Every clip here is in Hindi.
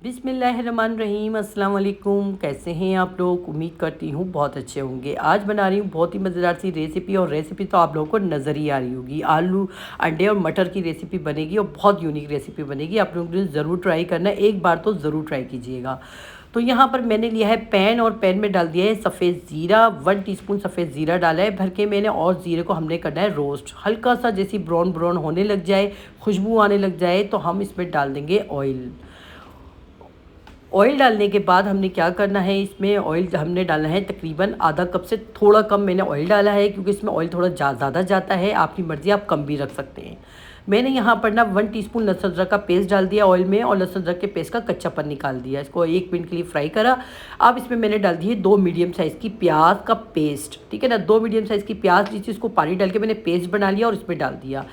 बिस्मिल्लाहिर्रहमानिर्रहीम। अस्सलाम वालेकुम। कैसे हैं आप लोग? उम्मीद करती हूँ बहुत अच्छे होंगे। आज बना रही हूँ बहुत ही मज़ेदार सी रेसिपी, और रेसिपी तो आप लोगों को नज़र ही आ रही होगी। आलू, अंडे और मटर की रेसिपी बनेगी और बहुत यूनिक रेसिपी बनेगी। आप लोगों ने ज़रूर ट्राई करना है, एक बार तो ज़रूर ट्राई कीजिएगा। तो यहाँ पर मैंने लिया है पैन, और पैन में डाल दिया है सफ़ेद ज़ीरा। 1 टीस्पून सफ़ेद ज़ीरा डाला है भर के मैंने, और ज़ीरे को हमने करना है रोस्ट। हल्का सा जैसी ब्राउन ब्राउन होने लग जाए, खुशबू आने लग जाए, तो हम इसमें डाल देंगे ऑयल। ऑयल डालने के बाद हमने क्या करना है, इसमें ऑयल हमने डालना है तकरीबन आधा कप से थोड़ा कम मैंने ऑयल डाला है, क्योंकि इसमें ऑयल थोड़ा ज़्यादा जाता है। आपकी मर्ज़ी, आप कम भी रख सकते हैं। मैंने यहाँ पर ना 1 टीस्पून लहसुन अदरक का पेस्ट डाल दिया ऑयल में, और लहसुन अदरक के पेस्ट का कच्चापन निकाल दिया। इसको 1 मिनट के लिए फ्राई करा। अब इसमें मैंने डाल दी है 2 मीडियम साइज़ की प्याज का पेस्ट, ठीक है ना। 2 मीडियम साइज़ की प्याज लीजिए, इसको पानी डाल के मैंने पेस्ट बना लिया और इसमें डाल दिया।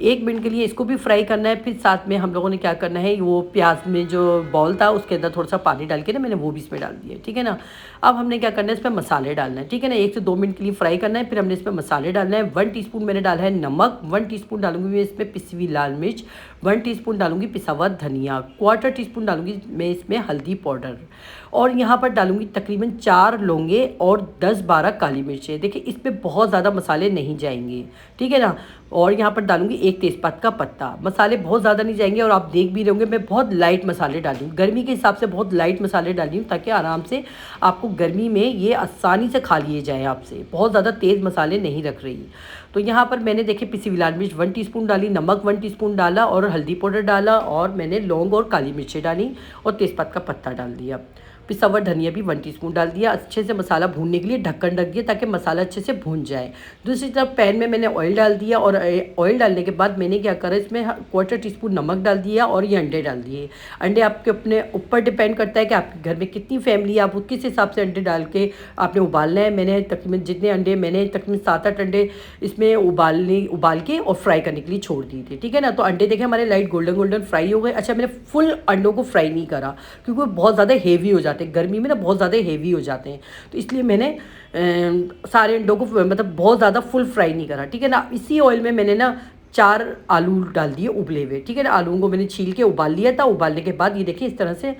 1 मिनट के लिए इसको भी फ्राई करना है। फिर साथ में हम लोगों ने क्या करना है, वो प्याज में जो बॉल था उसके अंदर थोड़ा सा पानी डाल के ना मैंने वो भी इसमें डाल दिया, ठीक है ना। अब हमने क्या करना है, इसमें मसाले डालना है, ठीक है ना। 1 से 2 मिनट के लिए फ्राई करना है। फिर हमने इसमें मसाले डालना है। 1 टीस्पून मैंने डाला है नमक, 1 टीस्पून डालूंगी मैं इसमें पिसी हुई लाल मिर्च, 1 टीस्पून डालूंगी पिसा हुआ धनिया, 1/4 टीस्पून डालूंगी मैं इसमें हल्दी पाउडर, और यहाँ पर डालूंगी तकरीबन 4 लौंगे और 10-12 काली मिर्चें। देखिए इसमें बहुत ज़्यादा मसाले नहीं जाएंगे, ठीक है ना। और यहाँ पर डालूंगी 1 तेज़पात का पत्ता। मसाले बहुत ज़्यादा नहीं जाएंगे, और आप देख भी रहे होंगे मैं बहुत लाइट मसाले डाली हूँ। गर्मी के हिसाब से बहुत लाइट मसाले डाली हूँ, ताकि आराम से आपको गर्मी में ये आसानी से खा लिए जाए आपसे। बहुत ज़्यादा तेज़ मसाले नहीं रख रही। तो यहाँ पर मैंने देखिए पिसी हुई लाल मिर्च 1 टीस्पून डाली, नमक 1 टीस्पून डाला, और हल्दी पाउडर डाला, और मैंने लौंग और काली मिर्चें डाली, और तेज़पात का पत्ता डाल दिया। पिसा हुआ धनिया भी 1 टीस्पून डाल दिया। अच्छे से मसाला भूनने के लिए ढक्कन ढक दिया, ताकि मसाला अच्छे से भून जाए। दूसरी तरफ पैन में मैंने ऑयल डाल दिया, और ऑयल डालने के बाद मैंने क्या करा, इसमें 1/4 टीस्पून नमक डाल दिया, और ये अंडे डाल दिए। अंडे आपके अपने ऊपर डिपेंड करता है कि आपके घर में कितनी फैमिली है, आप किस हिसाब से अंडे डाल के आपने उबालना है। मैंने तकरीबन जितने अंडे, मैंने तकरीबन 7-8 अंडे इसमें उबाल के और फ्राई करने के लिए छोड़ दिए थे, ठीक है ना। तो अंडे देखें हमारे लाइट गोल्डन गोल्डन फ्राई हो गए। अच्छा, मैंने फुल अंडों को फ्राई नहीं करा, क्योंकि वो बहुत ज़्यादा हेवी हो जाते हैं गर्मी में ना, बहुत ज़्यादा हेवी हो जाते हैं। तो इसलिए मैंने सारे अंडों को मतलब बहुत ज़्यादा फुल फ्राई नहीं करा, ठीक है ना। इसी ऑयल में मैंने ना 4 आलू डाल दिए उबले हुए, ठीक है ना। आलूओं को मैंने छील के उबाल लिया था। उबालने के बाद ये देखिए इस तरह से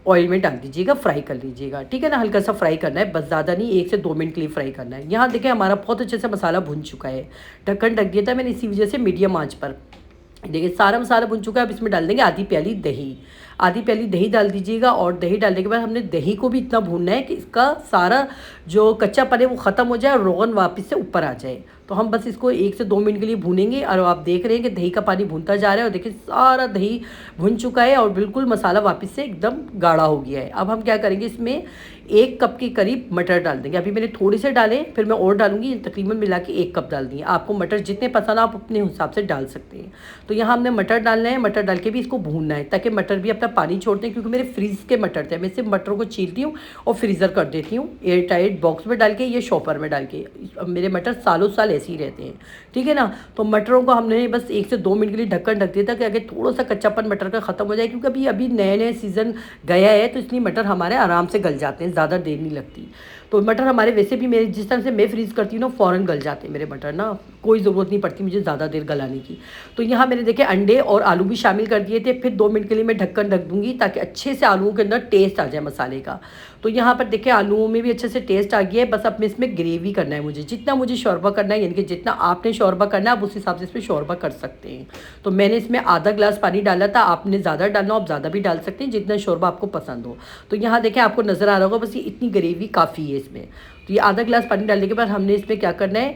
ऑयल में डाल दीजिएगा, फ्राई कर लीजिएगा, ठीक है ना। हल्का सा फ्राई करना है, बस ज़्यादा नहीं, 1 से 2 मिनट के लिए फ्राई करना है। यहाँ देखिए हमारा बहुत अच्छे से मसाला भुन चुका है। ढक्कन ढक दिया था मैंने इसी वजह से मीडियम आंच पर। देखिए सारा मसाला भुन चुका है। अब इसमें डाल देंगे आधी प्याली दही। आधी प्याली दही डाल दीजिएगा, और दही डालने के बाद हमने दही को भी इतना भूनना है कि इसका सारा जो कच्चापन है वो ख़त्म हो जाए, और रोगन वापस से ऊपर आ जाए। तो हम बस इसको 1 से 2 मिनट के लिए भूनेंगे। और आप देख रहे हैं कि दही का पानी भूनता जा रहा है, और देखिए सारा दही भुन चुका है, और बिल्कुल मसाला वापस से एकदम गाढ़ा हो गया है। अब हम क्या करेंगे, इसमें 1 कप के करीब मटर डाल देंगे। अभी मैंने थोड़े से डाले, फिर मैं और डालूंगी, तकरीबन मिला के 1 कप डाल दिए। आपको मटर जितने पसंद आप अपने हिसाब से डाल सकते हैं। तो यहाँ हमने मटर डालना है। मटर डाल के भी इसको भूनना है, ताकि मटर भी अपना पानी छोड़ते हैं, क्योंकि मेरे फ्रीज के मटर थे। मैं सिर्फ मटरों को छीलती हूँ और फ्रीज़र कर देती हूँ एयर टाइट बॉक्स में डाल के, ये शॉपर में डाल के। मेरे मटर सालों साल ऐसे ही रहते हैं, ठीक है ना। तो मटरों को हमने बस 1 से 2 मिनट के लिए ढक्कन ढक दिया था, कि आगे थोड़ा सा कच्चापन मटर का ख़त्म हो जाए, क्योंकि अभी अभी नए नए सीज़न गया है, तो इसलिए मटर हमारे आराम से गल जाते हैं, ज़्यादा देर नहीं लगती। तो मटर हमारे वैसे भी मेरे जिस तरह से मैं फ्रीज़ करती हूँ ना, फ़ौरन गल जाते हैं मेरे मटर ना, कोई ज़रूरत नहीं पड़ती मुझे ज़्यादा देर गलाने की। तो यहाँ मैंने देखे अंडे और आलू भी शामिल कर दिए थे। फिर 2 मिनट के लिए मैं ढक्कन ढक दूँगी, ताकि अच्छे से आलूओं के अंदर टेस्ट आ जाए मसाले का। तो यहाँ पर देखिए आलूओं में भी अच्छे से टेस्ट आ गया है। बस अब मैं इसमें ग्रेवी करना है, मुझे जितना मुझे शोरबा करना है, यानी कि जितना आपने शोरबा करना है आप उस हिसाब से इसमें शोरबा कर सकते हैं। तो मैंने इसमें आधा ग्लास पानी डाला था। आपने ज़्यादा डालना हो आप ज़्यादा भी डाल सकते हैं, जितना शोरबा आपको पसंद हो। तो यहाँ देखें आपको नज़र आ रहा होगा, बस ये इतनी ग्रेवी काफ़ी है इसमें। तो ये आधा ग्लास पानी डालने के बाद हमने इसमें क्या करना है,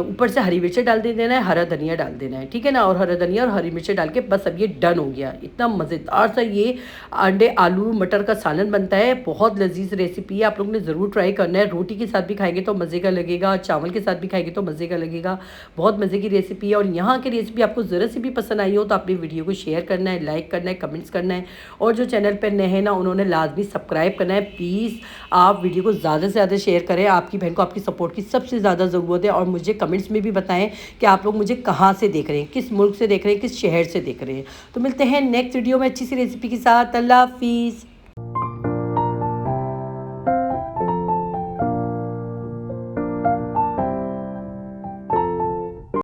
ऊपर से हरी मिर्चें डाल देना है, हरा धनिया डाल देना है, ठीक है ना। और हरा धनिया और हरी मिर्चें डाल के बस अब ये डन हो गया। इतना मज़ेदार सा ये अंडे आलू मटर का सालन बनता है। बहुत लजीज रेसिपी है, आप लोगों ने ज़रूर ट्राई करना है। रोटी के साथ भी खाएंगे तो मज़े का लगेगा, चावल के साथ भी खाएंगे तो मज़े का लगेगा। बहुत मज़े की रेसिपी है। और यहाँ की रेसिपी आपको ज़रा सी भी पसंद आई हो तो अपनी वीडियो को शेयर करना है, लाइक करना है, कमेंट्स करना है। और जो चैनल पर नए हैं ना, उन्होंने लाजमी सब्सक्राइब करना है। प्लीज़ आप वीडियो को ज़्यादा से ज़्यादा शेयर करें। आपकी बहन को आपकी सपोर्ट की सबसे ज़्यादा ज़रूरत है। और मुझे कमेंट्स में भी बताएं कि आप लोग मुझे कहाँ से देख रहे हैं, किस मुल्क से देख रहे हैं, किस शहर से देख रहे हैं। तो मिलते हैं नेक्स्ट वीडियो में अच्छी सी रेसिपी के साथ। अल्लाह हाफिज़।